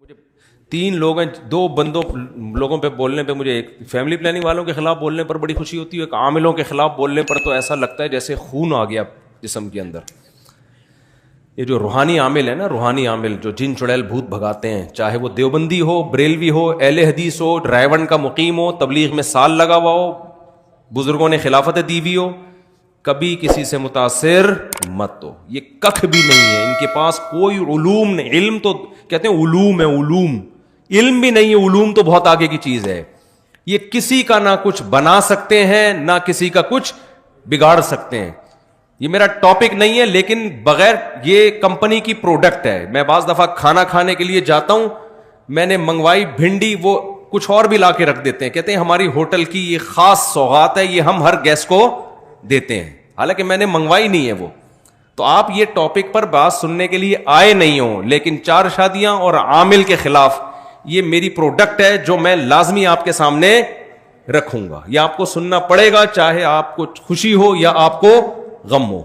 مجھے تین لوگ ہیں، دو لوگوں پہ بولنے پہ مجھے، ایک فیملی پلاننگ والوں کے خلاف بولنے پر بڑی خوشی ہوتی ہے، ایک عاملوں کے خلاف بولنے پر تو ایسا لگتا ہے جیسے خون آ گیا جسم کے اندر. یہ جو روحانی عامل ہے نا، روحانی عامل جو جن چڑیل بھوت بھگاتے ہیں، چاہے وہ دیوبندی ہو، بریلوی ہو، اہل حدیث ہو، رائے کا مقیم ہو، تبلیغ میں سال لگا ہوا ہو، بزرگوں نے خلافت دی ہوئی ہو، کبھی کسی سے متاثر مت ہو. یہ ککھ بھی نہیں ہے ان کے پاس، کوئی علوم نہیں. علم تو کہتے ہیں علوم ہے، علوم علم بھی نہیں ہے، علوم تو بہت آگے کی چیز ہے. یہ کسی کا نہ کچھ بنا سکتے ہیں، نہ کسی کا کچھ بگاڑ سکتے ہیں. یہ میرا ٹاپک نہیں ہے، لیکن بغیر یہ کمپنی کی پروڈکٹ ہے. میں بعض دفعہ کھانا کھانے کے لیے جاتا ہوں، میں نے منگوائی بھنڈی، وہ کچھ اور بھی لا کے رکھ دیتے ہیں، کہتے ہیں ہماری ہوٹل کی یہ خاص سوغات ہے، یہ ہم ہر گیسٹ کو دیتے ہیں، حالانکہ میں نے منگوائی نہیں ہے وہ. تو آپ یہ ٹاپک پر بات سننے کے لیے آئے نہیں ہوں، لیکن چار شادیاں اور عامل کے خلاف یہ میری پروڈکٹ ہے جو میں لازمی آپ کے سامنے رکھوں گا. یہ آپ کو سننا پڑے گا، چاہے آپ کو خوشی ہو یا آپ کو غم ہو.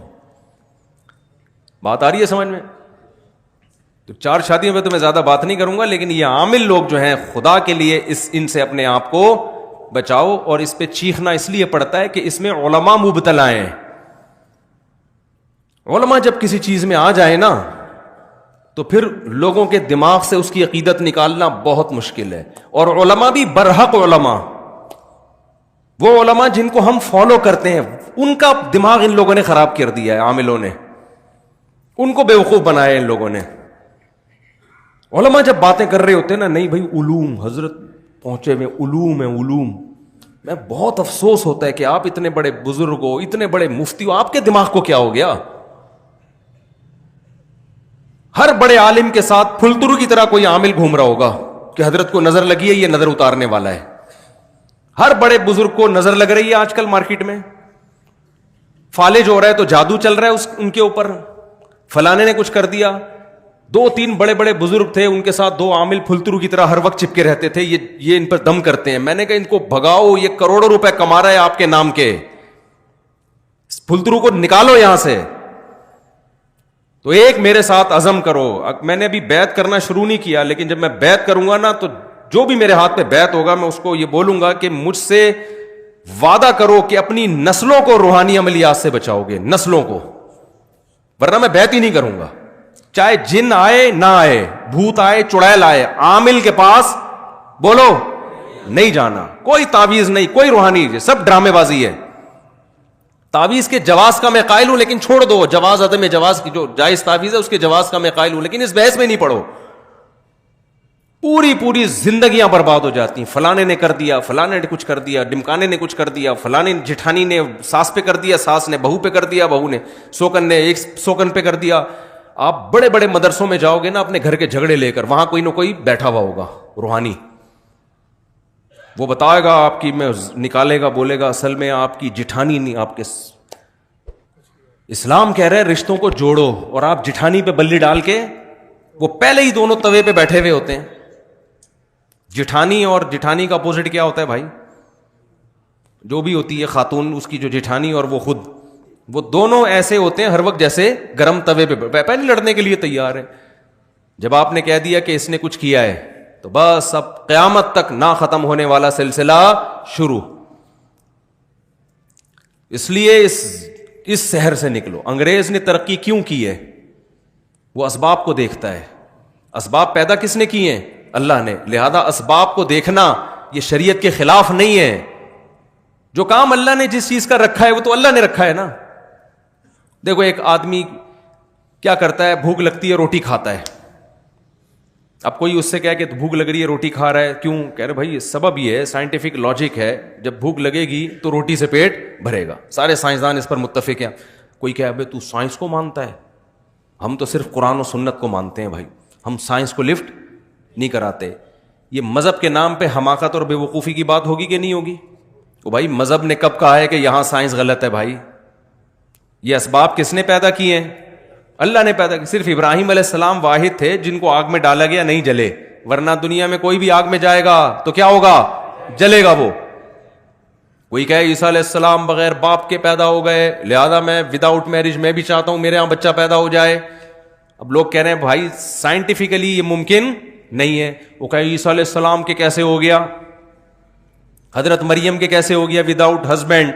بات آ رہی ہے سمجھ میں؟ تو چار شادیوں پہ تو میں زیادہ بات نہیں کروں گا، لیکن یہ عامل لوگ جو ہیں، خدا کے لیے ان سے اپنے آپ کو بچاؤ. اور اس پہ چیخنا اس لیے پڑتا ہے کہ اس میں علماء مبتلا ہیں. علماء جب کسی چیز میں آ جائے نا، تو پھر لوگوں کے دماغ سے اس کی عقیدت نکالنا بہت مشکل ہے. اور علماء بھی برحق علماء، وہ علماء جن کو ہم فالو کرتے ہیں، ان کا دماغ ان لوگوں نے خراب کر دیا ہے. عاملوں نے ان کو بیوقوف بنایا ہے ان لوگوں نے. علماء جب باتیں کر رہے ہوتے ہیں نا، نہیں بھائی علوم، حضرت پہنچے ہوئے علوم ہے علوم، میں بہت افسوس ہوتا ہے کہ آپ اتنے بڑے بزرگ ہو، اتنے بڑے مفتی ہو، آپ کے دماغ کو کیا ہو گیا؟ ہر بڑے عالم کے ساتھ پھلترو کی طرح کوئی عامل گھوم رہا ہوگا کہ حضرت کو نظر لگی ہے، یہ نظر اتارنے والا ہے. ہر بڑے بزرگ کو نظر لگ رہی ہے آج کل مارکیٹ میں، فالج ہو رہا ہے تو جادو چل رہا ہے ان کے اوپر، فلانے نے کچھ کر دیا. دو تین بڑے بڑے بزرگ تھے، ان کے ساتھ دو عامل پھلترو کی طرح ہر وقت چپکے رہتے تھے، یہ ان پر دم کرتے ہیں. میں نے کہا ان کو بھگاؤ، یہ کروڑوں روپے کما رہا ہے آپ کے نام کے، پھلترو کو نکالو یہاں سے. تو ایک میرے ساتھ عزم کرو. میں نے ابھی بیعت کرنا شروع نہیں کیا، لیکن جب میں بیعت کروں گا نا، تو جو بھی میرے ہاتھ پہ بیعت ہوگا، میں اس کو یہ بولوں گا کہ مجھ سے وعدہ کرو کہ اپنی نسلوں کو روحانی عملیات سے بچاؤ گے، نسلوں کو، ورنہ میں بیعت ہی نہیں کروں گا. چاہے جن آئے نہ آئے، بھوت آئے چڑیل آئے، عامل کے پاس بولو نہیں جانا. کوئی تعویذ نہیں، کوئی روحانی، سب ڈرامے بازی ہے. تعویذ کے جواز کا میں قائل ہوں، لیکن چھوڑ دو. جواز عدم جواز کی جو جائز تعویذ ہے اس کے جواز کا میں قائل ہوں، لیکن اس بحث میں نہیں پڑھو. پوری زندگیاں برباد ہو جاتی ہیں. فلانے نے کر دیا، فلانے نے کچھ کر دیا، ڈمکانے نے کچھ کر دیا، فلانے جٹھانی نے ساس پہ کر دیا، ساس نے بہو پہ کر دیا، بہو نے سوکن نے ایک سوکن پہ کر دیا. آپ بڑے بڑے مدرسوں میں جاؤ گے نا اپنے گھر کے جھگڑے لے کر، وہاں کوئی نہ کوئی بیٹھا ہوا ہوگا روحانی، وہ بتائے گا آپ کی، میں نکالے گا، بولے گا اصل میں آپ کی جٹھانی نہیں، آپ کے اسلام کہہ رہے ہیں رشتوں کو جوڑو، اور آپ جٹھانی پہ بلی ڈال کے، وہ پہلے ہی دونوں توے پہ بیٹھے ہوئے ہوتے ہیں. جٹھانی اور جٹھانی کا اپوزٹ کیا ہوتا ہے بھائی؟ جو بھی ہوتی ہے خاتون، اس کی جو جٹھانی اور وہ خود، وہ دونوں ایسے ہوتے ہیں ہر وقت جیسے گرم توے پہ پہلے لڑنے کے لیے تیار ہے. جب آپ نے کہہ دیا کہ اس نے کچھ کیا ہے، تو بس اب قیامت تک نہ ختم ہونے والا سلسلہ شروع. اس لیے اس شہر سے نکلو. انگریز نے ترقی کیوں کی ہے؟ وہ اسباب کو دیکھتا ہے. اسباب پیدا کس نے کیے ہیں؟ اللہ نے. لہذا اسباب کو دیکھنا یہ شریعت کے خلاف نہیں ہے. جو کام اللہ نے جس چیز کا رکھا ہے وہ تو اللہ نے رکھا ہے نا. دیکھو ایک آدمی کیا کرتا ہے، بھوک لگتی ہے روٹی کھاتا ہے. اب کوئی اس سے کہے کہ بھوک لگ رہی ہے روٹی کھا رہا ہے، کیوں؟ کہہ رہے بھائی سبب یہ ہے، سائنٹیفک لاجک ہے، جب بھوک لگے گی تو روٹی سے پیٹ بھرے گا. سارے سائنسدان اس پر متفق ہیں. کوئی کہے ابے تو سائنس کو مانتا ہے، ہم تو صرف قرآن و سنت کو مانتے ہیں بھائی، ہم سائنس کو لفٹ نہیں کراتے. یہ مذہب کے نام پہ حماقت اور بے وقوفی کی بات ہوگی کہ نہیں ہوگی؟ تو بھائی مذہب نے کب کہا ہے کہ یہاں سائنس غلط ہے؟ بھائی یہ اسباب کس نے پیدا کیے ہیں؟ اللہ نے پیدا کی. صرف ابراہیم علیہ السلام واحد تھے جن کو آگ میں ڈالا گیا نہیں جلے، ورنہ دنیا میں کوئی بھی آگ میں جائے گا تو کیا ہوگا؟ جلے گا وہ. کوئی کہے عیسیٰ علیہ السلام بغیر باپ کے پیدا ہو گئے، لہذا میں وداؤٹ میرج میں بھی چاہتا ہوں میرے یہاں بچہ پیدا ہو جائے. اب لوگ کہہ رہے ہیں بھائی سائنٹیفکلی یہ ممکن نہیں ہے. وہ کہا عیسیٰ علیہ السلام کے کیسے ہو گیا, حضرت مریم کے کیسے ہو گیا وداؤٹ ہسبینڈ؟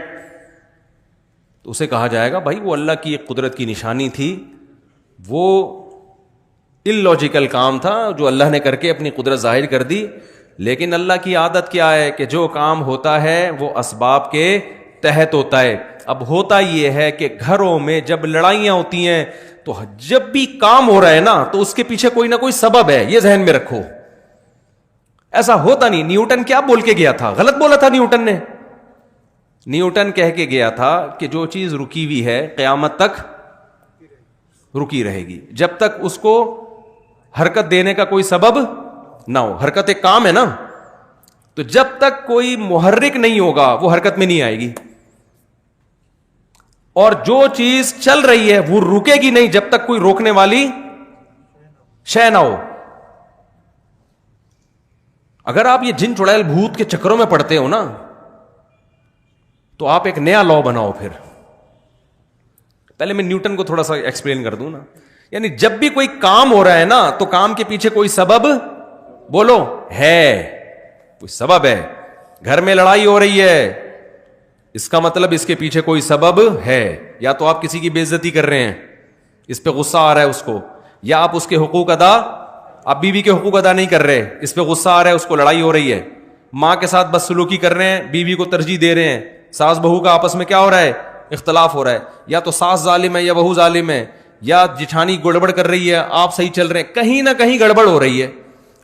تو اسے کہا جائے گا بھائی وہ اللہ کی ایک قدرت کی نشانی تھی, وہ اللاجیکل کام تھا جو اللہ نے کر کے اپنی قدرت ظاہر کر دی. لیکن اللہ کی عادت کیا ہے کہ جو کام ہوتا ہے وہ اسباب کے تحت ہوتا ہے. اب ہوتا یہ ہے کہ گھروں میں جب لڑائیاں ہوتی ہیں تو جب بھی کام ہو رہا ہے نا تو اس کے پیچھے کوئی نہ کوئی سبب ہے, یہ ذہن میں رکھو. ایسا ہوتا نہیں. نیوٹن کیا بول کے گیا تھا؟ غلط بولا تھا نیوٹن نے. نیوٹن کہہ کے گیا تھا کہ جو چیز رکی ہوئی ہے قیامت تک رکی رہے گی, جب تک اس کو حرکت دینے کا کوئی سبب نہ ہو. حرکت ایک کام ہے نا, تو جب تک کوئی محرک نہیں ہوگا وہ حرکت میں نہیں آئے گی. اور جو چیز چل رہی ہے وہ رکے گی نہیں جب تک کوئی روکنے والی شے نہ ہو. اگر آپ یہ جن چڑیل بھوت کے چکروں میں پڑتے ہو نا تو آپ ایک نیا لا بناؤ. پھر پہلے میں نیوٹن کو تھوڑا سا ایکسپلین کر دوں نا. یعنی جب بھی کوئی کام ہو رہا ہے نا تو کام کے پیچھے کوئی سبب بولو ہے, کوئی سبب ہے. گھر میں لڑائی ہو رہی ہے, اس کا مطلب اس کے پیچھے کوئی سبب ہے. یا تو آپ کسی کی بے عزتی کر رہے ہیں, اس پہ غصہ آ رہا ہے اس کو, یا آپ اس کے حقوق ادا, آپ بیوی کے حقوق ادا نہیں کر رہے, اس پہ غصہ آ رہا ہے, اس کو لڑائی ہو رہی ہے. ماں کے ساتھ بدسلوکی کر رہے ہیں, بیوی کو ترجیح دے رہے ہیں, ساس بہو کا آپس میں کیا ہو رہا ہے, اختلاف ہو رہا ہے. یا تو ساس ظالم ہے یا بہو ظالم ہے, یا جٹھانی گڑبڑ کر رہی ہے, آپ صحیح چل رہے ہیں, کہیں نہ کہیں گڑبڑ ہو رہی ہے.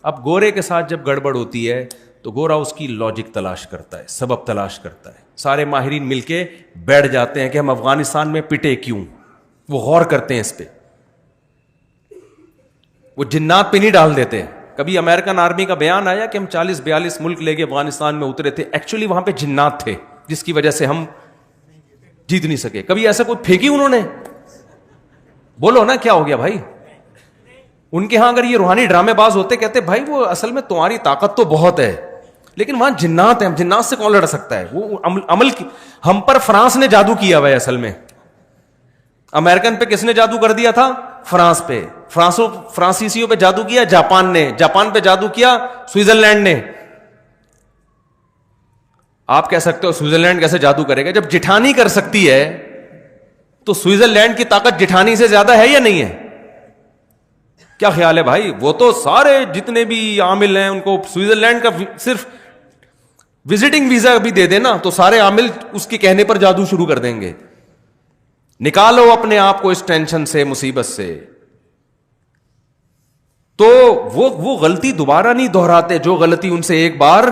اب گورے کے ساتھ جب گڑبڑ ہوتی ہے تو گورا اس کی لاجک تلاش کرتا ہے, سبب تلاش کرتا ہے. سارے ماہرین مل کے بیٹھ جاتے ہیں کہ ہم افغانستان میں پٹے کیوں, وہ غور کرتے ہیں اس پہ, وہ جنات پہ نہیں ڈال دیتے. کبھی امریکن آرمی کا بیان آیا کہ ہم 40-42 ملک لے کے افغانستان میں اترے تھے, ایکچولی وہاں پہ جنات تھے جس کی وجہ سے ہم جیت نہیں سکے. کبھی ایسا کوئی پھینکی انہوں نے؟ بولو نا کیا ہو گیا بھائی. ان کے ہاں اگر یہ روحانی ڈرامے باز ہوتے کہتے بھائی وہ اصل میں تمہاری طاقت تو بہت ہے لیکن وہاں جنات ہیں, جنات سے کون لڑ سکتا ہے. وہ عمل کی ہم پر فرانس نے جادو کیا ہوا ہے. اصل میں امریکن پہ کس نے جادو کر دیا تھا؟ فرانس پہ. فرانسیسیوں پہ جادو کیا جاپان نے, جاپان پہ جادو کیا سوئٹزرلینڈ نے. آپ کہہ سکتے ہو سوئٹزرلینڈ کیسے جادو کرے گا؟ جب جٹھانی کر سکتی ہے تو سوئٹزرلینڈ کی طاقت جٹھانی سے زیادہ ہے یا نہیں ہے؟ کیا خیال ہے بھائی؟ وہ تو سارے جتنے بھی عامل ہیں ان کو سوئٹزرلینڈ کا صرف وزٹنگ ویزا بھی دے دینا تو سارے عامل اس کے کہنے پر جادو شروع کر دیں گے. نکالو اپنے آپ کو اس ٹینشن سے, مصیبت سے. تو وہ غلطی دوبارہ نہیں دہراتے جو غلطی ان سے ایک بار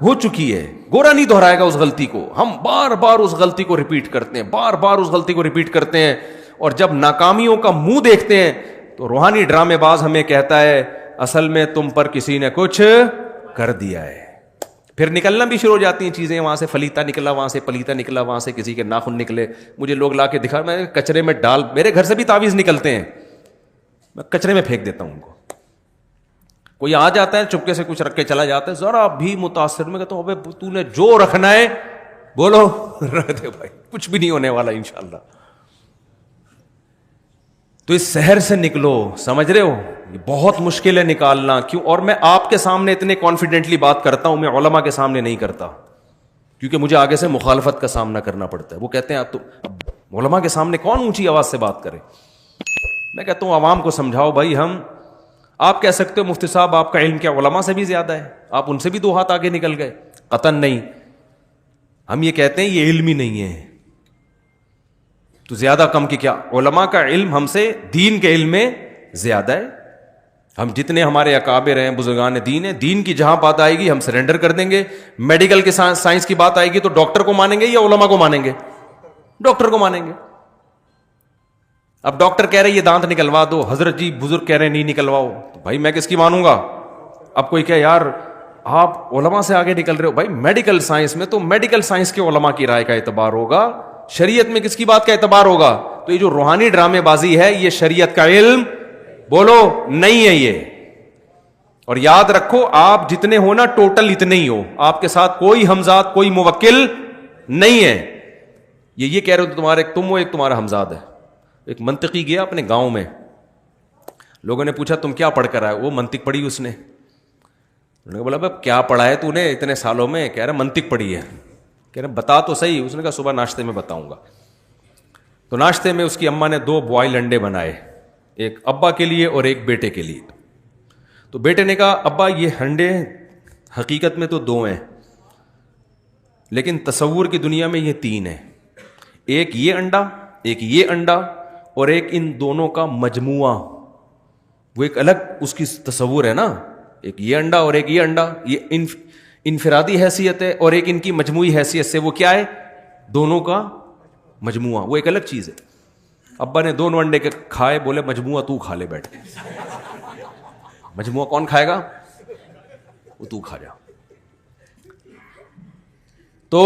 ہو چکی ہے. گورا نہیں دہرائے گا اس غلطی کو. ہم بار بار اس غلطی کو ریپیٹ کرتے ہیں, بار بار اس غلطی کو ریپیٹ کرتے ہیں. اور جب ناکامیوں کا منہ دیکھتے ہیں تو روحانی ڈرامے باز ہمیں کہتا ہے اصل میں تم پر کسی نے کچھ کر دیا ہے. پھر نکلنا بھی شروع ہو جاتی ہیں چیزیں, وہاں سے فلیتا نکلا, وہاں سے پلیتا نکلا, وہاں سے کسی کے ناخن نکلے. مجھے لوگ لا کے دکھا, میں کچرے میں ڈال, میرے گھر سے بھی تعویذ نکلتے ہیں, میں کچرے میں پھینک دیتا ہوں ان کو. کوئی آ جاتا ہے چپکے سے کچھ رکھ کے چلا جاتا ہے, ذرا بھی متاثر, میں کہتا ہوں ابے تو نے جو رکھنا ہے بولو رکھ دے بھائی, کچھ بھی نہیں ہونے والا انشاءاللہ. تو اس سحر سے نکلو, سمجھ رہے ہو, یہ بہت مشکل ہے نکالنا. کیوں؟ اور میں آپ کے سامنے اتنے کانفیڈنٹلی بات کرتا ہوں, میں علماء کے سامنے نہیں کرتا, کیونکہ مجھے آگے سے مخالفت کا سامنا کرنا پڑتا ہے. وہ کہتے ہیں تو علماء کے سامنے کون اونچی آواز سے بات کرے. میں کہتا ہوں عوام کو سمجھاؤ بھائی. آپ کہہ سکتے ہو مفتی صاحب آپ کا علم کیا علماء سے بھی زیادہ ہے, آپ ان سے بھی 2 ہاتھ آگے نکل گئے. قطعاً نہیں. ہم یہ کہتے ہیں یہ علم ہی نہیں ہے تو زیادہ کم کی کیا. علماء کا علم ہم سے دین کے علم میں زیادہ ہے. ہم جتنے ہمارے اکابر ہیں, بزرگان دین ہیں, دین کی جہاں بات آئے گی ہم سرنڈر کر دیں گے. میڈیکل کے سائنس کی بات آئے گی تو ڈاکٹر کو مانیں گے یا علماء کو مانیں گے؟ ڈاکٹر کو مانیں گے. اب ڈاکٹر کہہ رہے یہ دانت نکلوا دو, حضرت جی بزرگ کہہ رہے نہیں نکلواؤ, تو بھائی میں کس کی مانوں گا؟ اب کوئی کہ یار آپ علماء سے آگے نکل رہے ہو. بھائی میڈیکل سائنس میں تو میڈیکل سائنس کے علماء کی رائے کا اعتبار ہوگا, شریعت میں کس کی بات کا اعتبار ہوگا؟ تو یہ جو روحانی ڈرامے بازی ہے یہ شریعت کا علم بولو نہیں ہے یہ. اور یاد رکھو آپ جتنے ہو نا ٹوٹل اتنے ہی ہو, آپ کے ساتھ کوئی ہمزاد کوئی موکل نہیں ہے. یہ کہہ رہے ہو تمہارے تم ہو, ایک تمہارا ہمزاد ہے. ایک منطقی گیا اپنے گاؤں میں, لوگوں نے پوچھا تم کیا پڑھ کر آئے؟ وہ منطق پڑھی اس نے. نے بولا بھائی کیا پڑھا ہے تو نے اتنے سالوں میں؟ کہہ رہا منطق پڑھی ہے. کہہ رہا بتا تو صحیح. اس نے کہا صبح ناشتے میں بتاؤں گا. تو ناشتے میں اس کی اماں نے 2 بوائل انڈے بنائے, ایک ابا کے لیے اور ایک بیٹے کے لیے. تو بیٹے نے کہا ابا یہ انڈے حقیقت میں تو 2 ہیں, لیکن تصور کی دنیا میں یہ 3 ہیں. ایک یہ انڈا, ایک یہ انڈا, اور ایک ان دونوں کا مجموعہ. وہ ایک الگ اس کی تصور ہے نا, ایک یہ انڈا اور ایک یہ انڈا, یہ انفرادی حیثیت ہے, اور ایک ان کی مجموعی حیثیت سے وہ کیا ہے؟ دونوں کا مجموعہ. وہ ایک الگ چیز ہے. ابا نے دونوں انڈے کے کھائے, بولے مجموعہ تو کھا لے بیٹھ کے. مجموعہ کون کھائے گا؟ وہ تو کھا جا. تو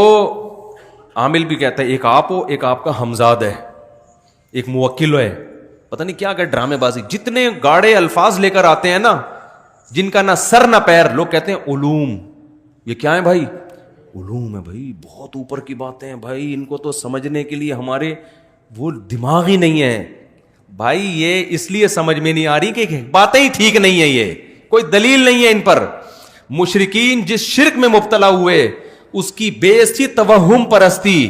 عامل بھی کہتا ہے ایک آپ ہو, ایک آپ کا ہمزاد ہے, ایک موکل ہے, پتہ نہیں کیا کہ ڈرامے بازی. جتنے گاڑے الفاظ لے کر آتے ہیں نا, جن کا نہ سر نہ پیر. لوگ کہتے ہیں علوم. یہ کیا ہے بھائی؟ علوم ہے بھائی, بہت اوپر کی باتیں ہیں بھائی, ان کو تو سمجھنے کے لیے ہمارے وہ دماغ ہی نہیں ہے بھائی. یہ اس لیے سمجھ میں نہیں آ رہی کہ باتیں ہی ٹھیک نہیں ہے, یہ کوئی دلیل نہیں ہے ان پر. مشرکین جس شرک میں مبتلا ہوئے اس کی بیس تھی توہم پرستی.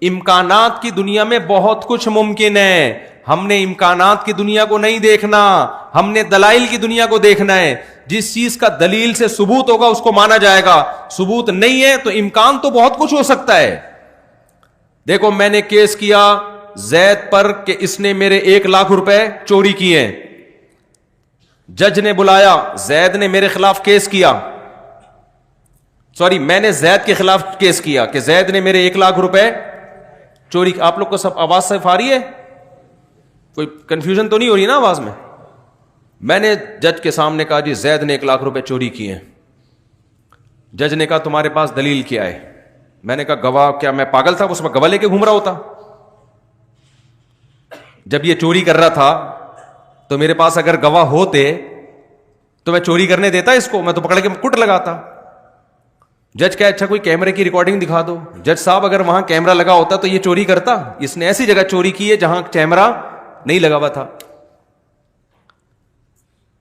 امکانات کی دنیا میں بہت کچھ ممکن ہے, ہم نے امکانات کی دنیا کو نہیں دیکھنا, ہم نے دلائل کی دنیا کو دیکھنا ہے. جس چیز کا دلیل سے ثبوت ہوگا اس کو مانا جائے گا, ثبوت نہیں ہے تو امکان تو بہت کچھ ہو سکتا ہے. دیکھو میں نے کیس کیا زید پر کہ اس نے میرے 1 لاکھ روپے چوری کیے. جج نے بلایا, زید نے میرے خلاف کیس کیا, میں نے زید کے خلاف کیس کیا کہ زید نے میرے 1 لاکھ روپے چوری. آپ لوگ کو سب آواز صحیح آ رہی ہے؟ کوئی کنفیوژن تو نہیں ہو رہی نا آواز میں؟ میں نے جج کے سامنے کہا جی زید نے 1 لاکھ روپے چوری کیے ہیں. جج نے کہا تمہارے پاس دلیل کیا ہے؟ میں نے کہا گواہ. کیا میں پاگل تھا اس میں گواہ لے کے گھوم رہا ہوتا؟ جب یہ چوری کر رہا تھا تو میرے پاس اگر گواہ ہوتے تو میں چوری کرنے دیتا اس کو؟ میں تو پکڑ کے کٹ لگاتا. جج کہا اچھا کوئی کیمرے کی ریکارڈنگ دکھا دو. جج صاحب اگر وہاں کیمرہ لگا ہوتا تو یہ چوری کرتا؟ اس نے ایسی جگہ چوری کی ہے جہاں کیمرہ نہیں لگا ہوا تھا.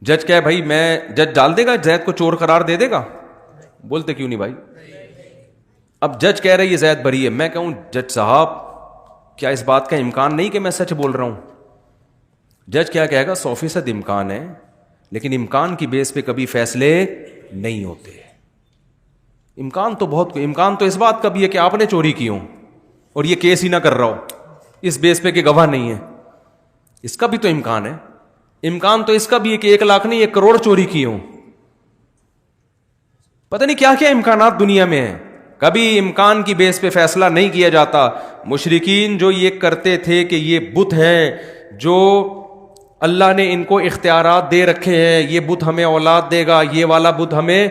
جج کہا بھائی میں, جج ڈال دے گا زید کو چور قرار دے دے گا؟ بولتے کیوں نہیں بھائی؟ اب جج کہہ رہے یہ زید بری ہے. میں کہوں جج صاحب کیا اس بات کا امکان نہیں کہ میں سچ بول رہا ہوں؟ جج کیا کہے گا 100% امکان ہے, لیکن امکان کی بیس پہ کبھی فیصلے نہیں ہوتے. امکان تو اس بات کا بھی ہے کہ آپ نے چوری کی ہو اور یہ کیس ہی نہ کر رہا ہو, اس بیس پہ کہ گواہ نہیں ہے. اس کا بھی تو امکان ہے. امکان تو اس کا بھی ہے کہ 1 لاکھ نہیں 1 کروڑ چوری کی ہوں. پتہ نہیں کیا کیا امکانات دنیا میں ہیں. کبھی امکان کی بیس پہ فیصلہ نہیں کیا جاتا. مشرکین جو یہ کرتے تھے کہ یہ بت ہے جو اللہ نے ان کو اختیارات دے رکھے ہیں, یہ بت ہمیں اولاد دے گا, یہ والا بت ہمیں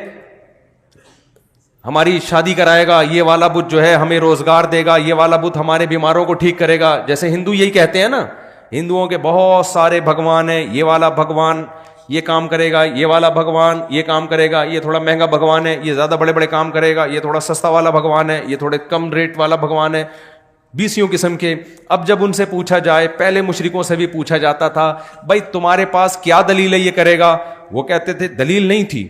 ہماری شادی کرائے گا, یہ والا بت جو ہے ہمیں روزگار دے گا, یہ والا بت ہمارے بیماروں کو ٹھیک کرے گا. جیسے ہندو یہی کہتے ہیں نا, ہندوؤں کے بہت سارے بھگوان ہیں, یہ والا بھگوان یہ کام کرے گا, یہ والا بھگوان یہ کام کرے گا, یہ تھوڑا مہنگا بھگوان ہے, یہ زیادہ بڑے بڑے کام کرے گا, یہ تھوڑا سستا والا بھگوان ہے, یہ تھوڑے کم ریٹ والا بھگوان ہے. 20 قسم کے. اب جب ان سے پوچھا جائے, پہلے مشرکوں سے بھی پوچھا جاتا تھا بھائی تمہارے پاس کیا دلیل ہے یہ کرے گا؟ وہ کہتے تھے دلیل نہیں تھی,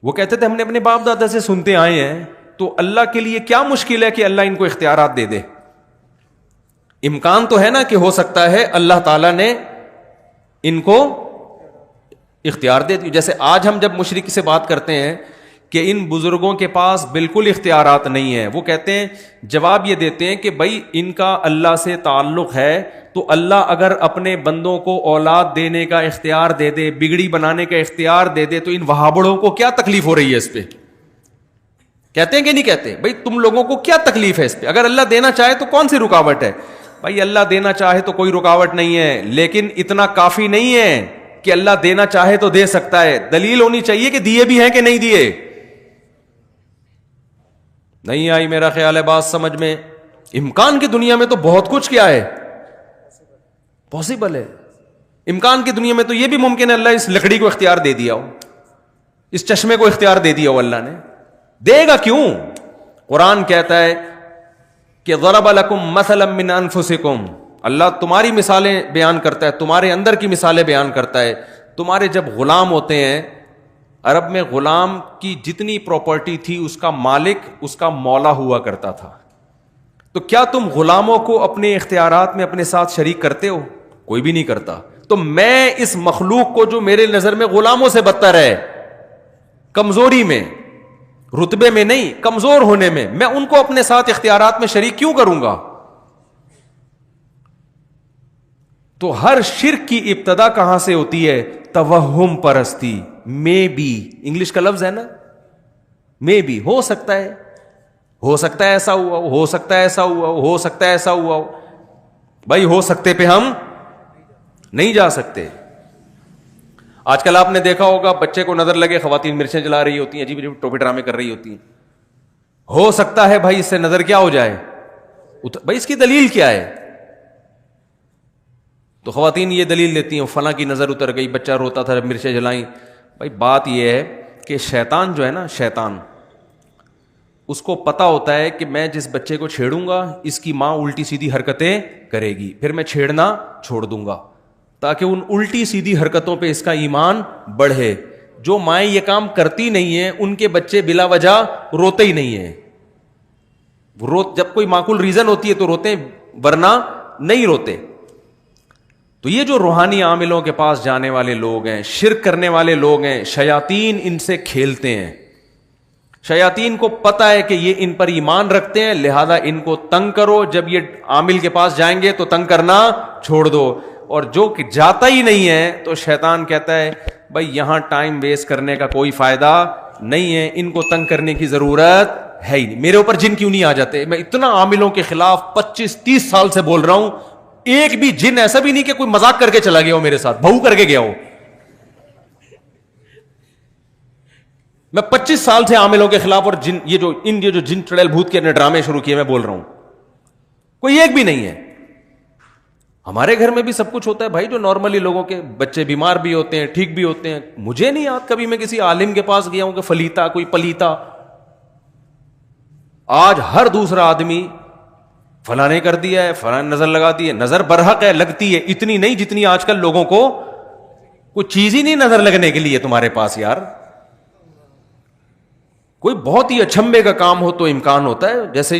وہ کہتے تھے ہم نے اپنے باپ دادا سے سنتے آئے ہیں. تو اللہ کے لیے کیا مشکل ہے کہ اللہ ان کو اختیارات دے دے؟ امکان تو ہے نا کہ ہو سکتا ہے اللہ تعالیٰ نے ان کو اختیار دے دی. جیسے آج ہم جب مشرک سے بات کرتے ہیں کہ ان بزرگوں کے پاس بالکل اختیارات نہیں ہیں, وہ کہتے ہیں, جواب یہ دیتے ہیں کہ بھائی ان کا اللہ سے تعلق ہے, تو اللہ اگر اپنے بندوں کو اولاد دینے کا اختیار دے دے, بگڑی بنانے کا اختیار دے دے, تو ان وہابڑوں کو کیا تکلیف ہو رہی ہے اس پہ؟ کہتے ہیں کہ نہیں کہتے؟ بھائی تم لوگوں کو کیا تکلیف ہے اس پہ؟ اگر اللہ دینا چاہے تو کون سی رکاوٹ ہے؟ بھائی اللہ دینا چاہے تو کوئی رکاوٹ نہیں ہے, لیکن اتنا کافی نہیں ہے کہ اللہ دینا چاہے تو دے سکتا ہے. دلیل ہونی چاہیے کہ دیے بھی ہیں کہ نہیں دیے. نہیں آئی میرا خیال ہے بات سمجھ میں. امکان کی دنیا میں تو بہت کچھ کیا ہے پاسبل ہے. امکان کی دنیا میں تو یہ بھی ممکن ہے اللہ اس لکڑی کو اختیار دے دیا ہو, اس چشمے کو اختیار دے دیا ہو. اللہ نے دے گا کیوں؟ قرآن کہتا ہے کہ ضرب لکم مثلا من انفسکم, اللہ تمہاری مثالیں بیان کرتا ہے, تمہارے اندر کی مثالیں بیان کرتا ہے. تمہارے جب غلام ہوتے ہیں عرب میں غلام کی جتنی پراپرٹی تھی اس کا مالک اس کا مولا ہوا کرتا تھا. تو کیا تم غلاموں کو اپنے اختیارات میں اپنے ساتھ شریک کرتے ہو؟ کوئی بھی نہیں کرتا. تو میں اس مخلوق کو جو میرے نظر میں غلاموں سے بدتر ہے, کمزوری میں, رتبے میں نہیں, کمزور ہونے میں ان کو اپنے ساتھ اختیارات میں شریک کیوں کروں گا؟ تو ہر شرک کی ابتدا کہاں سے ہوتی ہے؟ توہم پرستی. مے بی انگلش کا لفظ ہے نا, مے بی, ہو سکتا ہے, ہو سکتا ہے ایسا ہوا, ہو سکتا ہے ایسا ہوا, ہو سکتا ہے ایسا ہوا. بھائی ہو سکتے پہ ہم نہیں جا سکتے. آج کل آپ نے دیکھا ہوگا بچے کو نظر لگے خواتین مرچیں جلا رہی ہوتی ہیں, عجیب عجیب ٹوپی ڈرامے کر رہی ہوتی ہیں. ہو سکتا ہے بھائی اس سے نظر کیا ہو جائے, بھائی اس کی دلیل کیا ہے؟ تو خواتین یہ دلیل دیتی ہیں فلاں کی نظر اتر گئی, بچہ روتا تھا مرچیں جلائیں. بھائی بات یہ ہے کہ شیطان جو ہے نا, شیطان اس کو پتا ہوتا ہے کہ میں جس بچے کو چھیڑوں گا اس کی ماں الٹی سیدھی حرکتیں کرے گی, پھر میں چھیڑنا چھوڑ دوں گا تاکہ ان الٹی سیدھی حرکتوں پہ اس کا ایمان بڑھے. جو مائیں یہ کام کرتی نہیں ہیں ان کے بچے بلا وجہ روتے ہی نہیں ہیں. جب کوئی معقول ریزن ہوتی ہے تو روتے ہیں, ورنہ نہیں روتے. تو یہ جو روحانی عاملوں کے پاس جانے والے لوگ ہیں, شرک کرنے والے لوگ ہیں, شیاطین ان سے کھیلتے ہیں. شیاطین کو پتا ہے کہ یہ ان پر ایمان رکھتے ہیں, لہذا ان کو تنگ کرو. جب یہ عامل کے پاس جائیں گے تو تنگ کرنا چھوڑ دو, اور جو کہ جاتا ہی نہیں ہے تو شیطان کہتا ہے بھائی یہاں ٹائم ویسٹ کرنے کا کوئی فائدہ نہیں ہے, ان کو تنگ کرنے کی ضرورت ہے ہی نہیں. میرے اوپر جن کیوں نہیں آ جاتے؟ میں اتنا عاملوں کے خلاف 25-30 سال سے بول رہا ہوں, ایک بھی جن ایسا بھی نہیں کہ کوئی مذاق کر کے چلا گیا ہو میرے ساتھ, بہو کر کے گیا ہو. میں 25 سال سے عاملوں کے خلاف, اور جن یہ جو جن چڑیل بھوت کے ڈرامے شروع کیے میں بول رہا ہوں, کوئی ایک بھی نہیں ہے. ہمارے گھر میں بھی سب کچھ ہوتا ہے بھائی, جو نارملی لوگوں کے بچے بیمار بھی ہوتے ہیں, ٹھیک بھی ہوتے ہیں. مجھے نہیں یاد کبھی میں کسی عالم کے پاس گیا ہوں کہ فلیتا کوئی پلیتا. آج ہر دوسرا آدمی فلاں نے کر دیا ہے, فلاں نظر لگا دی ہے. نظر برحق ہے, لگتی ہے, اتنی نہیں جتنی آج کل لوگوں کو کوئی چیز ہی نہیں نظر لگنے کے لیے تمہارے پاس یار. کوئی بہت ہی اچھمبے کا کام ہو تو امکان ہوتا ہے. جیسے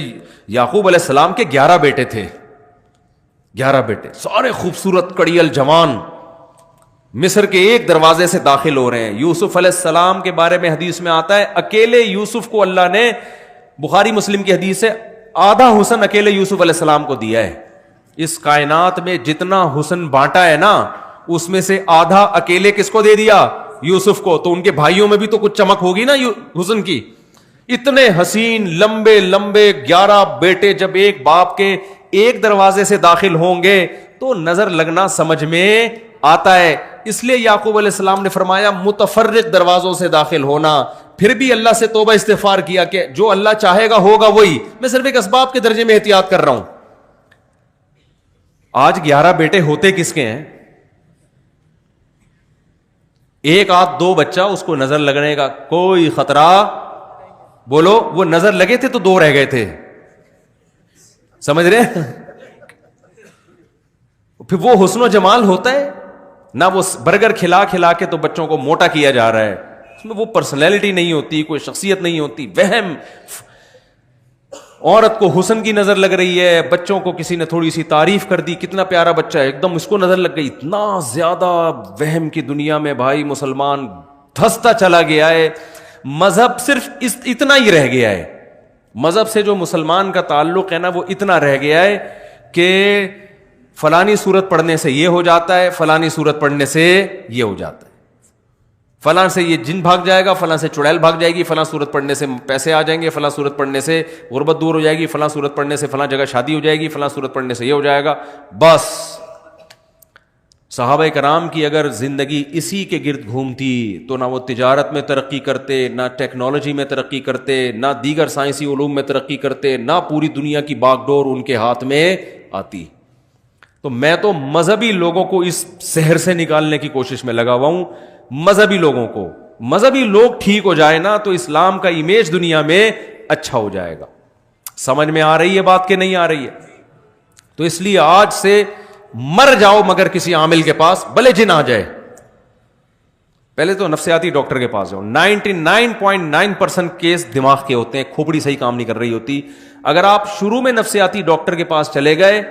یعقوب علیہ السلام کے 11 بیٹے تھے, 11 بیٹے سارے خوبصورت کڑیل جوان, مصر کے ایک دروازے سے داخل ہو رہے ہیں. یوسف علیہ السلام کے بارے میں حدیث میں آتا ہے اکیلے یوسف کو اللہ نے, بخاری مسلم کی حدیث ہے, آدھا حسن اکیلے یوسف علیہ السلام کو دیا ہے. اس کائنات میں جتنا حسن بانٹا ہے نا, اس میں سے آدھا اکیلے کس کو دے دیا؟ یوسف کو. تو ان کے بھائیوں میں بھی تو کچھ چمک ہوگی نا حسن کی. اتنے حسین لمبے لمبے 11 بیٹے جب ایک باپ کے ایک دروازے سے داخل ہوں گے تو نظر لگنا سمجھ میں آتا ہے. اس لیے یعقوب علیہ السلام نے فرمایا متفرق دروازوں سے داخل ہونا. پھر بھی اللہ سے توبہ استغفار کیا کہ جو اللہ چاہے گا ہوگا وہی, میں صرف ایک اسباب کے درجے میں احتیاط کر رہا ہوں. آج 11 بیٹے ہوتے کس کے ہیں؟ ایک آدھ دو بچہ, اس کو نظر لگنے کا کوئی خطرہ, بولو وہ نظر لگے تھے تو 2 رہ گئے تھے, سمجھ رہے؟ پھر وہ حسن و جمال ہوتا ہے نہ, وہ برگر کھلا کھلا کے تو بچوں کو موٹا کیا جا رہا ہے, اس میں وہ پرسنالٹی نہیں ہوتی, کوئی شخصیت نہیں ہوتی, وہم. عورت کو حسن کی نظر لگ رہی ہے, بچوں کو کسی نے تھوڑی سی تعریف کر دی, کتنا پیارا بچہ ہے, ایک دم اس کو نظر لگ گئی. اتنا زیادہ وہم کی دنیا میں بھائی مسلمان دھستا چلا گیا ہے. مذہب صرف اتنا ہی رہ گیا ہے. مذہب سے جو مسلمان کا تعلق ہے نا وہ اتنا رہ گیا ہے کہ فلانی سورت پڑھنے سے یہ ہو جاتا ہے, فلانی سورت پڑھنے سے یہ ہو جاتا ہے, فلاں سے یہ جن بھاگ جائے گا, فلاں سے چڑیل بھاگ جائے گی, فلاں سورت پڑھنے سے پیسے آ جائیں گے, فلاں سورت پڑھنے سے غربت دور ہو جائے گی, فلاں سورت پڑھنے سے فلاں جگہ شادی ہو جائے گی, فلاں سورت پڑھنے سے یہ ہو جائے گا. بس صحابہ کرام کی اگر زندگی اسی کے گرد گھومتی تو نہ وہ تجارت میں ترقی کرتے, نہ ٹیکنالوجی میں ترقی کرتے, نہ دیگر سائنسی علوم میں ترقی کرتے, نہ پوری دنیا کی باغ ڈور ان کے ہاتھ میں آتی. تو میں تو مذہبی لوگوں کو اس سحر سے نکالنے کی کوشش میں لگا ہوا ہوں. مذہبی لوگوں کو, مذہبی لوگ ٹھیک ہو جائے نا تو اسلام کا امیج دنیا میں اچھا ہو جائے گا. سمجھ میں آ رہی ہے بات کہ نہیں آ رہی ہے؟ تو اس لیے آج سے مر جاؤ مگر کسی عامل کے پاس, بھلے جن آ جائے. پہلے تو نفسیاتی ڈاکٹر کے پاس جاؤ. 99.9% کیس دماغ کے ہوتے ہیں, کھوپڑی صحیح کام نہیں کر رہی ہوتی. اگر آپ شروع میں نفسیاتی ڈاکٹر کے پاس چلے گئے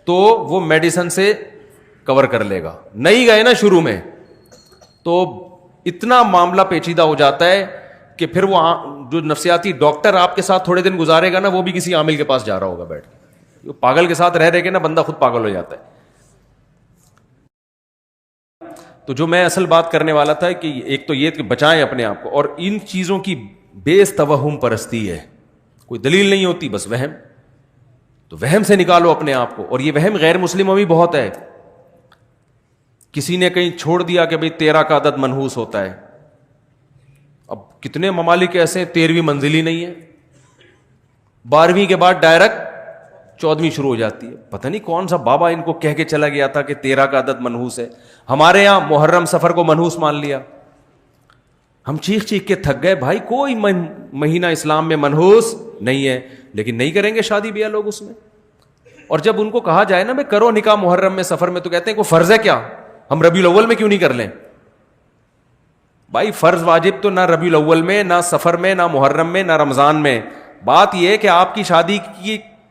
تو وہ میڈیسن سے کور کر لے گا. نہیں گئے نا شروع میں تو اتنا معاملہ پیچیدہ ہو جاتا ہے کہ پھر وہ جو نفسیاتی ڈاکٹر آپ کے ساتھ تھوڑے دن گزارے گا نا, وہ بھی کسی عامل کے پاس جا رہا ہوگا بیٹھ کے. پاگل کے ساتھ رہ کے نا بندہ خود پاگل ہو جاتا ہے. تو جو میں اصل بات کرنے والا تھا کہ ایک تو یہ کہ بچائیں اپنے آپ کو, اور ان چیزوں کی بیس توہم پرستی ہے, کوئی دلیل نہیں ہوتی, بس وہم. تو وہم سے نکالو اپنے آپ کو. اور یہ وہم غیر مسلموں میں بھی بہت ہے. کسی نے کہیں چھوڑ دیا کہ بھئی 13 کا عدد منحوس ہوتا ہے. اب کتنے ممالک ایسے ہیں 13ویں منزل ہی نہیں ہے, 12ویں کے بعد ڈائریکٹ 14ویں شروع ہو جاتی ہے. پتہ نہیں کون سا بابا ان کو کہہ کے چلا گیا تھا کہ 13 کا عدد منحوس ہے. ہمارے یہاں محرم سفر کو منحوس مان لیا. ہم چیخ چیخ کے تھک گئے, بھائی کوئی مہینہ اسلام میں منحوس نہیں ہے, لیکن نہیں کریں گے شادی بیاہ لوگ اس میں. اور جب ان کو کہا جائے نا میں کرو نکاح محرم میں سفر میں, تو کہتے ہیں کوئی فرض ہے کیا, ہم ربیع الاول میں کیوں نہیں کر لیں. بھائی فرض واجب تو نہ ربیع الاول میں, نہ سفر میں, نہ محرم میں, نہ رمضان میں. بات یہ ہے کہ آپ کی شادی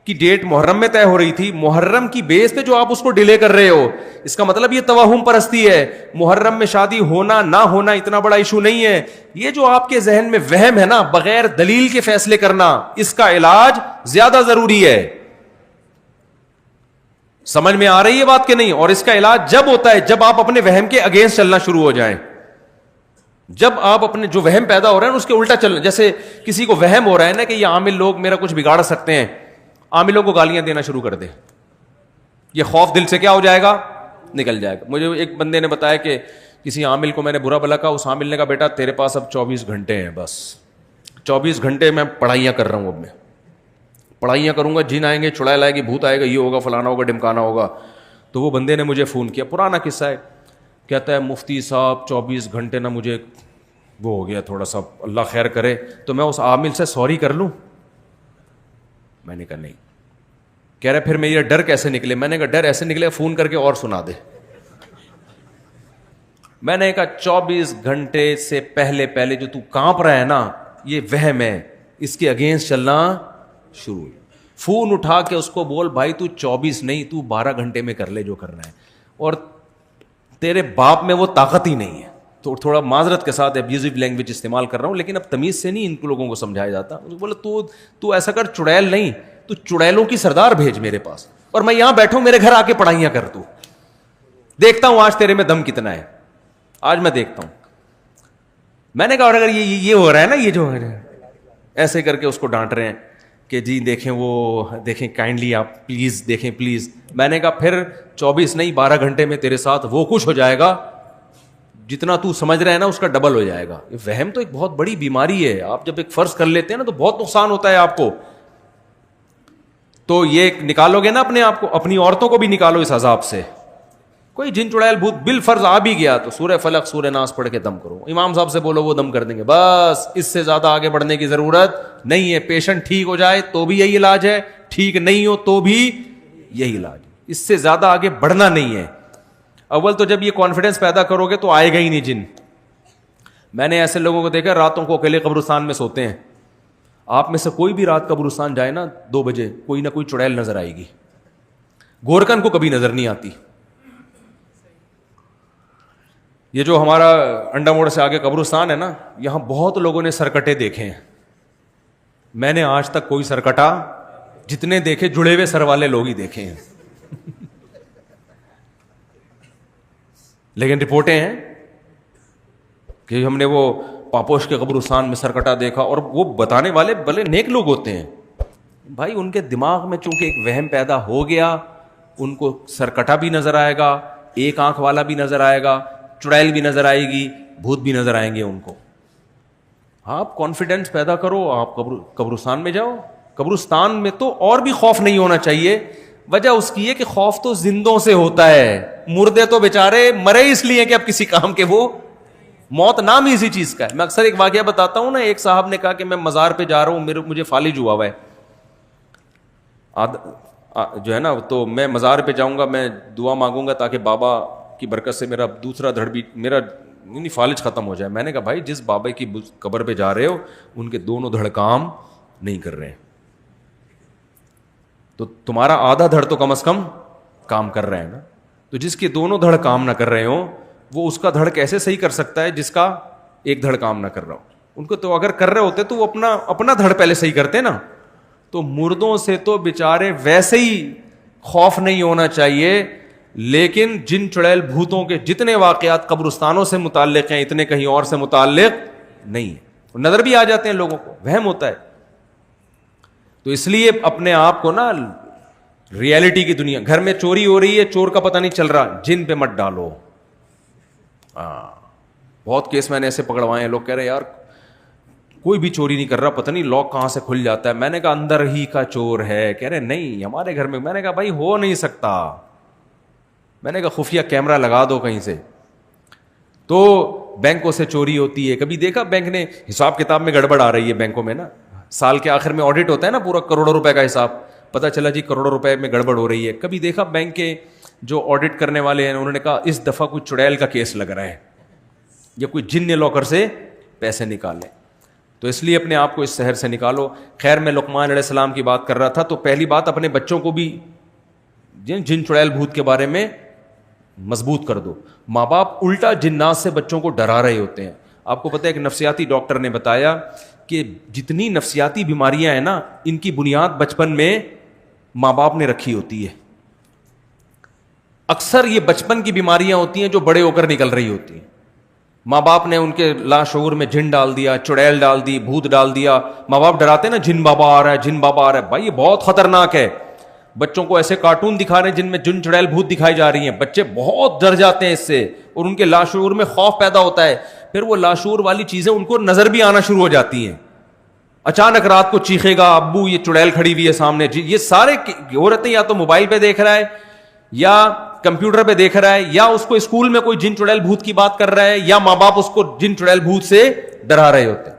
کی ڈیٹ محرم میں طے ہو رہی تھی, محرم کی بیس پہ جو آپ اس کو ڈیلے کر رہے ہو, اس کا مطلب یہ توہم پرستی ہے. محرم میں شادی ہونا نہ ہونا اتنا بڑا ایشو نہیں ہے. یہ جو آپ کے ذہن میں وہم ہے نا, بغیر دلیل کے فیصلے کرنا, اس کا علاج زیادہ ضروری ہے. سمجھ میں آ رہی ہے بات کہ نہیں؟ اور اس کا علاج جب ہوتا ہے جب آپ اپنے وہم کے اگینسٹ چلنا شروع ہو جائیں. جب آپ اپنے جو وہم پیدا ہو رہا ہے اس کے الٹا چلنا. جیسے کسی کو وہم ہو رہا ہے نا کہ یہ عامل لوگ میرا کچھ بگاڑ سکتے ہیں, عاملوں کو گالیاں دینا شروع کر دے, یہ خوف دل سے کیا ہو جائے گا, نکل جائے گا. مجھے ایک بندے نے بتایا کہ کسی عامل کو میں نے برا بھلا کہا, اس عامل نے کہا بیٹا تیرے پاس اب 24 گھنٹے ہیں, بس 24 گھنٹے میں پڑھائیاں کر رہا ہوں, اب میں پڑھائیاں کروں گا, جن آئیں گے, چڑیل آئے گی, بھوت آئے گا, یہ ہوگا, فلانا ہوگا, ڈمکانا ہوگا. تو وہ بندے نے مجھے فون کیا, پرانا قصہ ہے, کہتا ہے مفتی صاحب 24 گھنٹے نا مجھے وہ ہو گیا تھوڑا سا, اللہ خیر کرے, تو میں اس عامل سے سوری کر لوں. میں نے کہا نہیں. کہہ رہے پھر میرا ڈر کیسے نکلے؟ میں نے کہا ڈر ایسے نکلے فون کر کے اور سنا دے. میں نے کہا 24 گھنٹے سے پہلے جو تو کانپ رہا ہے نا, یہ وہم ہے, اس کے اگینسٹ چلنا شروع. فون اٹھا کے اس کو بول بھائی تو 24 نہیں, تو 12 گھنٹے میں کر لے جو کرنا ہے, اور تیرے باپ میں وہ طاقت ہی نہیں ہے. تو تھوڑا معذرت کے ساتھ ابیوزو لینگویج استعمال کر رہا ہوں, لیکن اب تمیز سے نہیں ان کو لوگوں کو سمجھایا جاتا. بولے تو ایسا کر, چڑیل نہیں, تو چڑیلوں کی سردار بھیج میرے پاس, اور میں یہاں بیٹھوں, میرے گھر آ کے پڑھائیاں کر, تو دیکھتا ہوں آج تیرے میں دم کتنا ہے, آج میں دیکھتا ہوں. میں نے کہا اور اگر یہ ہو رہا ہے نا, یہ جو ایسے کر کے اس کو ڈانٹ رہے ہیں کہ جی دیکھیں وہ دیکھیں کائنڈلی آپ پلیز دیکھیں پلیز. میں نے کہا پھر 24 نہیں 12 گھنٹے میں تیرے ساتھ وہ کچھ ہو جائے گا جتنا تو سمجھ رہے ہیں نا اس کا ڈبل ہو جائے گا. وہم تو ایک بہت بڑی بیماری ہے. آپ جب ایک فرض کر لیتے ہیں نا تو بہت نقصان ہوتا ہے آپ کو. تو یہ نکالو گے نا اپنے آپ کو, اپنی عورتوں کو بھی نکالو اس عذاب سے. کوئی جن چڑیل بھوت بالفرض آ بھی گیا تو سورہ فلق سورہ ناس پڑھ کے دم کرو, امام صاحب سے بولو وہ دم کر دیں گے, بس اس سے زیادہ آگے بڑھنے کی ضرورت نہیں ہے. پیشنٹ ٹھیک ہو جائے تو بھی یہی علاج ہے, ٹھیک نہیں ہو تو بھی یہی علاج ہے, اس سے زیادہ آگے بڑھنا نہیں ہے. اول تو جب یہ کانفیڈنس پیدا کرو گے تو آئے گا ہی نہیں جن. میں نے ایسے لوگوں کو دیکھا راتوں کو اکیلے قبرستان میں سوتے ہیں. آپ میں سے کوئی بھی رات قبرستان جائے نا 2 بجے, کوئی نہ کوئی چڑیل نظر آئے گی. گورکن کو کبھی نظر نہیں آتی. یہ جو ہمارا انڈا موڑ سے آگے قبرستان ہے نا, یہاں بہت لوگوں نے سرکٹے دیکھے ہیں. میں نے آج تک کوئی سرکٹا جتنے دیکھے جڑے ہوئے سر والے لوگ ہی دیکھے ہیں. لیکن رپورٹیں ہیں کہ ہم نے وہ پاپوش کے قبرستان میں سرکٹا دیکھا, اور وہ بتانے والے بھلے نیک لوگ ہوتے ہیں. بھائی ان کے دماغ میں چونکہ ایک وہم پیدا ہو گیا, ان کو سرکٹا بھی نظر آئے گا, ایک آنکھ والا بھی نظر آئے گا, چڑیل بھی نظر آئے گی, بھوت بھی نظر آئیں گے ان کو. آپ کانفیڈنس پیدا کرو, آپ قبرستان میں جاؤ. قبرستان میں تو اور بھی خوف نہیں ہونا چاہیے. وجہ اس کی ہے کہ خوف تو زندوں سے ہوتا ہے, مردے تو بیچارے مرے اس لیے کہ اب کسی کام کے, وہ موت نام ہی اسی چیز کا ہے. میں اکثر ایک واقعہ بتاتا ہوں نا, ایک صاحب نے کہا کہ میں مزار پہ جا رہا ہوں, مجھے فالج ہوا ہے جو ہے نا, تو میں مزار پہ جاؤں گا, میں دعا مانگوں گا تاکہ بابا کی برکت سے میرا دوسرا دھڑ بھی, میرا یعنی فالج ختم ہو جائے. میں نے کہا بھائی جس بابا کی قبر پہ جا رہے ہو ان کے دونوں دھڑ کام نہیں کر رہے ہیں, تو تمہارا آدھا دھڑ تو کم از کم کام کر رہے ہیں نا. تو جس کے دونوں دھڑ کام نہ کر رہے ہوں وہ اس کا دھڑ کیسے صحیح کر سکتا ہے جس کا ایک دھڑ کام نہ کر رہا ہو. ان کو تو اگر کر رہے ہوتے تو وہ اپنا دھڑ پہلے صحیح کرتے نا. تو مردوں سے تو بےچارے ویسے ہی خوف نہیں ہونا چاہیے, لیکن جن چڑیل بھوتوں کے جتنے واقعات قبرستانوں سے متعلق ہیں اتنے کہیں اور سے متعلق نہیں ہیں. نظر بھی آ جاتے ہیں لوگوں کو, وہم ہوتا ہے. تو اس لیے اپنے آپ کو نا ریئلٹی کی دنیا, گھر میں چوری ہو رہی ہے, چور کا پتہ نہیں چل رہا, جن پہ مت ڈالو. بہت کیس میں نے ایسے پکڑوائے ہیں, لوگ کہہ رہے یار کوئی بھی چوری نہیں کر رہا, پتہ نہیں لاک کہاں سے کھل جاتا ہے. میں نے کہا اندر ہی کا چور ہے. کہہ رہے نہیں ہمارے گھر میں. میں نے کہا بھائی ہو نہیں سکتا. میں نے کہا خفیہ کیمرہ لگا دو کہیں سے. تو بینکوں سے چوری ہوتی ہے. کبھی دیکھا بینک نے حساب کتاب میں گڑبڑ آ رہی ہے بینکوں میں نا, سال کے آخر میں آڈٹ ہوتا ہے نا پورا کروڑوں روپے کا حساب, پتہ چلا جی کروڑوں روپے میں گڑبڑ ہو رہی ہے. کبھی دیکھا بینک کے جو آڈٹ کرنے والے ہیں انہوں نے کہا اس دفعہ کوئی چڑیل کا کیس لگ رہا ہے یا کوئی جن نے لاکر سے پیسے نکالے. تو اس لیے اپنے آپ کو اس شہر سے نکالو. خیر میں لقمان علیہ السلام کی بات کر رہا تھا, تو پہلی بات اپنے بچوں کو بھی جن چڑیل بھوت کے بارے میں مضبوط کر دو. ماں باپ الٹا جنات سے بچوں کو ڈرا رہے ہوتے ہیں. آپ کو پتہ ہے ایک نفسیاتی ڈاکٹر نے بتایا کہ جتنی نفسیاتی بیماریاں ہیں نا ان کی بنیاد بچپن میں ماں باپ نے رکھی ہوتی ہے. اکثر یہ بچپن کی بیماریاں ہوتی ہیں جو بڑے ہو کر نکل رہی ہوتی ہیں. ماں باپ نے ان کے لاشعور میں جن ڈال دیا, چڑیل ڈال دی, بھوت ڈال دیا. ماں باپ ڈراتے ہیں نا جن بابا آ رہا ہے, جن بابا آ رہا ہے. بھائی یہ بہت خطرناک ہے. بچوں کو ایسے کارٹون دکھا رہے ہیں جن میں جن چڑیل بھوت دکھائی جا رہی ہیں, بچے بہت ڈر جاتے ہیں اس سے اور ان کے لاشعور میں خوف پیدا ہوتا ہے. پھر وہ لاشعور والی چیزیں ان کو نظر بھی آنا شروع ہو جاتی ہیں. اچانک رات کو چیخے گا ابو یہ چڑیل کھڑی ہوئی ہے سامنے. جی یہ سارے ہو رہتے ہیں, یا تو موبائل پہ دیکھ رہا ہے یا کمپیوٹر پہ دیکھ رہا ہے, یا اس کو اسکول میں کوئی جن چڑیل بھوت کی بات کر رہا ہے, یا ماں باپ اس کو جن چڑیل بھوت سے ڈرا رہے ہوتے ہیں.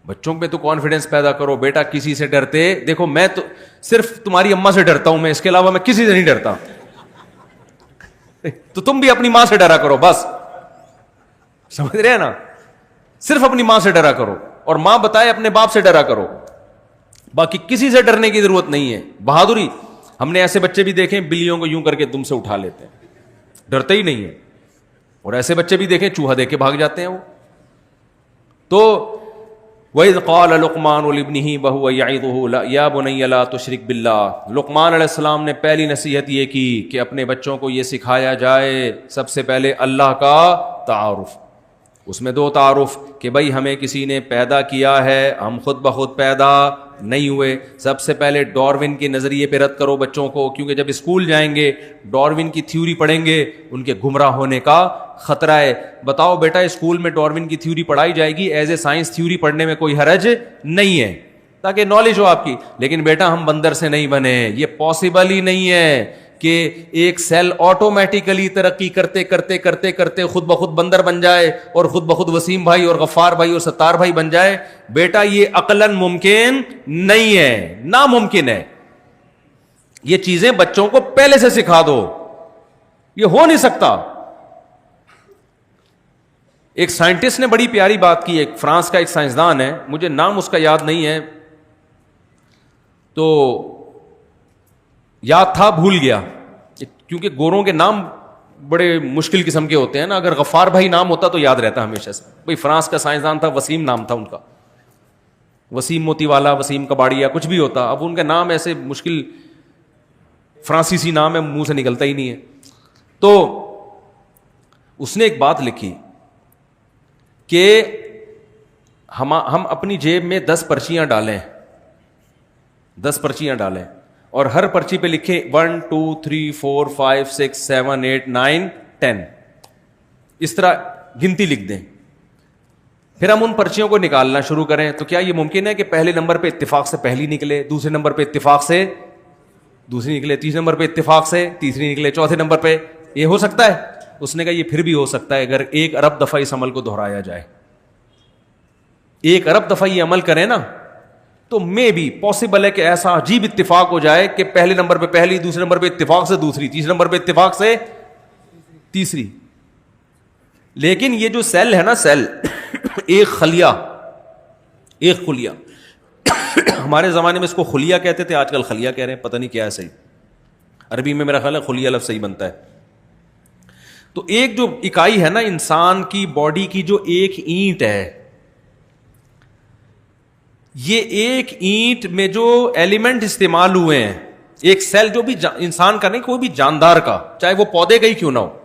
بچوں پہ تو کانفیڈنس پیدا کرو, بیٹا کسی سے ڈرتے دیکھو میں تو صرف تمہاری اماں سے ڈرتا ہوں, میں اس کے علاوہ میں کسی سے نہیں ڈرتا. تو تم بھی اپنی ماں سے ڈرا کرو بس, سمجھ رہے ہیں نا, صرف اپنی ماں سے ڈرا کرو, اور ماں بتائے اپنے باپ سے ڈرا کرو, باقی کسی سے ڈرنے کی ضرورت نہیں ہے. بہادری, ہم نے ایسے بچے بھی دیکھے بلیوں کو یوں کر کے دم سے اٹھا لیتے ہیں, ڈرتے ہی نہیں ہیں. اور ایسے بچے بھی دیکھیں چوہا دیکھ کے بھاگ جاتے ہیں وہ. تو وَإِذْ قَالَ لُقْمَانُ لِابْنِهِ وَهُوَ يَعِظُهُ يَا بُنَيَّ لَا تُشْرِكْ بِاللَّهِ. لقمان علیہ السلام نے پہلی نصیحت یہ کی کہ اپنے بچوں کو یہ سکھایا جائے سب سے پہلے اللہ کا تعارف. اس میں دو تعارف کہ بھائی ہمیں کسی نے پیدا کیا ہے, ہم خود بخود پیدا نہیں ہوئے. سب سے پہلے ڈاروین کے نظریے پہ رد کرو بچوں کو, کیونکہ جب اسکول جائیں گے ڈاروین کی تھیوری پڑھیں گے ان کے گمراہ ہونے کا خطرہ ہے. بتاؤ بیٹا اسکول میں ڈاروین کی تھیوری پڑھائی جائے گی, ایز اے سائنس تھیوری پڑھنے میں کوئی حرج نہیں ہے تاکہ نالج ہو آپ کی. لیکن بیٹا ہم بندر سے نہیں بنے, یہ پاسبل ہی نہیں ہے کہ ایک سیل آٹومیٹیکلی ترقی کرتے کرتے کرتے کرتے خود بخود بندر بن جائے اور خود بخود وسیم بھائی اور غفار بھائی اور ستار بھائی بن جائے. بیٹا یہ عقلاً ممکن نہیں ہے, ناممکن ہے. یہ چیزیں بچوں کو پہلے سے سکھا دو, یہ ہو نہیں سکتا. ایک سائنٹسٹ نے بڑی پیاری بات کی, ایک فرانس کا ایک سائنسدان ہے, مجھے نام اس کا یاد نہیں ہے, تو یاد تھا بھول گیا کیونکہ گوروں کے نام بڑے مشکل قسم کے ہوتے ہیں نا. اگر غفار بھائی نام ہوتا تو یاد رہتا ہمیشہ سے. بھائی فرانس کا سائنسدان تھا, وسیم نام تھا ان کا, وسیم موتی والا, وسیم کباڑیا, کچھ بھی ہوتا. اب ان کا نام ایسے مشکل فرانسیسی نام ہے, منہ سے نکلتا ہی نہیں ہے. تو اس نے ایک بات لکھی کہ ہم اپنی جیب میں 10 پرچیاں ڈالیں, 10 پرچیاں ڈالیں اور ہر پرچی پہ لکھیں 1 2 3 4 5 6 7 8 9 10, اس طرح گنتی لکھ دیں. پھر ہم ان پرچیوں کو نکالنا شروع کریں. تو کیا یہ ممکن ہے کہ پہلے نمبر پہ اتفاق سے پہلی نکلے, دوسرے نمبر پہ اتفاق سے دوسری نکلے, تیسرے نمبر پہ اتفاق سے تیسری نکلے, چوتھے نمبر پہ؟ یہ ہو سکتا ہے؟ اس نے کہا یہ پھر بھی ہو سکتا ہے اگر 1 ارب دفعہ اس عمل کو دہرایا جائے. 1 ارب دفعہ یہ عمل کریں نا تو میں بھی پاسبل ہے کہ ایسا عجیب اتفاق ہو جائے کہ پہلے نمبر پہ پہلی, دوسرے نمبر پہ اتفاق سے دوسری, تیسرے نمبر پہ اتفاق سے تیسری. لیکن یہ جو سیل ہے نا، سیل ایک خلیہ، ایک خلیہ، ہمارے زمانے میں اس کو خلیہ کہتے تھے، آج کل خلیہ کہہ رہے ہیں، پتہ نہیں کیا ہے صحیح، عربی میں میرا خیال ہے خلیہ لفظ صحیح بنتا ہے. تو ایک جو اکائی ہے نا انسان کی باڈی کی، جو ایک اینٹ ہے، یہ ایک اینٹ میں جو ایلیمنٹ استعمال ہوئے ہیں، ایک سیل جو بھی انسان کا نہیں، کوئی بھی جاندار کا، چاہے وہ پودے کا ہی کیوں نہ ہو،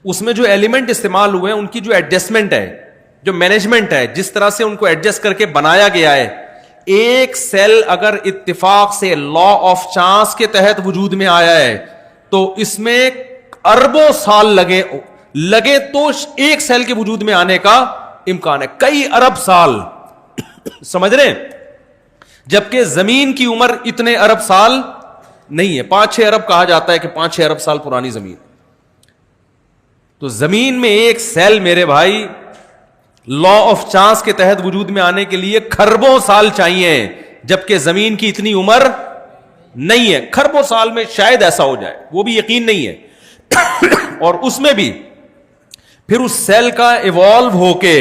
اس میں جو ایلیمنٹ استعمال ہوئے ہیں، ان کی جو ایڈجسٹمنٹ ہے، جو مینجمنٹ ہے، جس طرح سے ان کو ایڈجسٹ کر کے بنایا گیا ہے، ایک سیل اگر اتفاق سے لا آف چانس کے تحت وجود میں آیا ہے تو اس میں اربوں سال لگے تو ایک سیل کے وجود میں آنے کا امکان ہے، کئی ارب سال، سمجھ رہے ہیں؟ جبکہ زمین کی عمر اتنے ارب سال نہیں ہے، 5-6 ارب کہا جاتا ہے کہ 5-6 ارب سال پرانی زمین. تو زمین میں ایک سیل میرے بھائی لا آف چانس کے تحت وجود میں آنے کے لیے کھربوں سال چاہیے، جبکہ زمین کی اتنی عمر نہیں ہے. کھربوں سال میں شاید ایسا ہو جائے، وہ بھی یقین نہیں ہے. اور اس میں بھی پھر اس سیل کا ایوالو ہو کے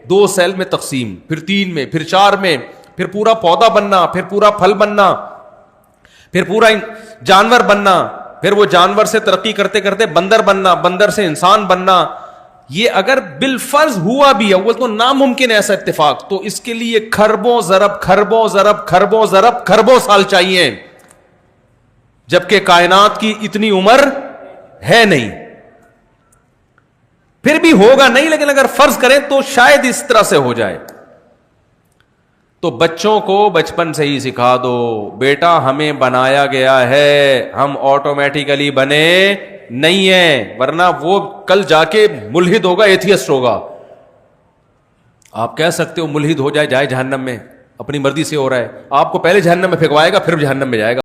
2 سیل میں تقسیم، پھر 3 میں، پھر 4 میں، پھر پورا پودا بننا، پھر پورا پھل بننا، پھر پورا جانور بننا، پھر وہ جانور سے ترقی کرتے کرتے بندر بننا، بندر سے انسان بننا. یہ اگر بالفرض ہوا بھی اول تو ناممکن ہے ایسا اتفاق، تو اس کے لیے کھربوں ضرب کھربوں ضرب کھربوں ضرب کھربوں سال چاہیے، جبکہ کائنات کی اتنی عمر ہے نہیں. پھر بھی ہوگا نہیں، لیکن اگر فرض کریں تو شاید اس طرح سے ہو جائے. تو بچوں کو بچپن سے ہی سکھا دو، بیٹا ہمیں بنایا گیا ہے، ہم آٹومیٹیکلی بنے نہیں ہیں، ورنہ وہ کل جا کے ملحد ہوگا، ایتھیسٹ ہوگا. آپ کہہ سکتے ہو ملحد ہو جائے، جائے جہنم میں، اپنی مرضی سے ہو رہا ہے، آپ کو پہلے جہنم میں پھینکوائے گا پھر جہنم میں جائے گا.